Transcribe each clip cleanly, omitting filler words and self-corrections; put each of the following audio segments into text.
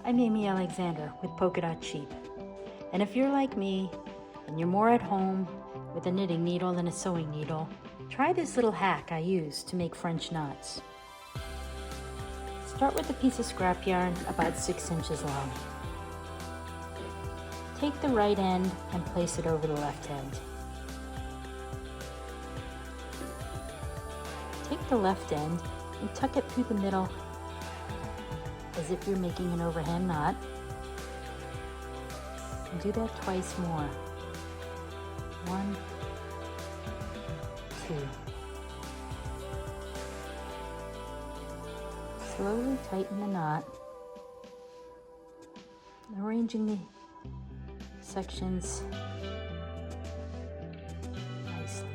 I'm Aimee Alexander with Polka Dot Sheep. And if you're like me and you're more at home with a knitting needle than a sewing needle, try this little hack I use to make French knots. Start with a piece of scrap yarn about 6 inches long. Take the right end and place it over the left end. Take the left end and tuck it through the middle as if you're making an overhand knot. And do that twice more. 1, 2. Slowly tighten the knot, arranging the sections nicely.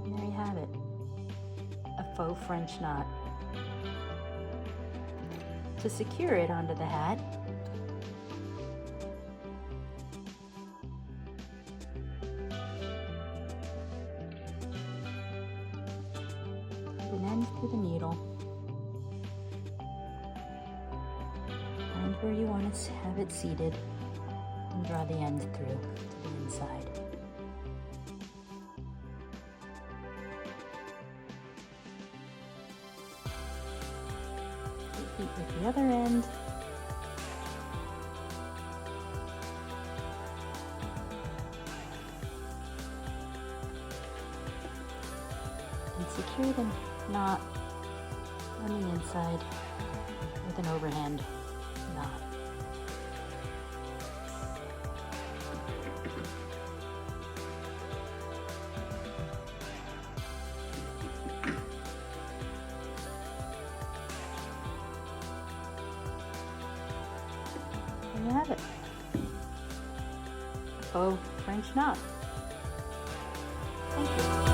And there you have it, a faux French knot. To secure it onto the hat, put an end through the needle, find where you want to have it seated, and draw the end through to the inside. Repeat with the other end. And secure the knot on the inside with an overhand knot. There you have it, a faux French knot. Thank you.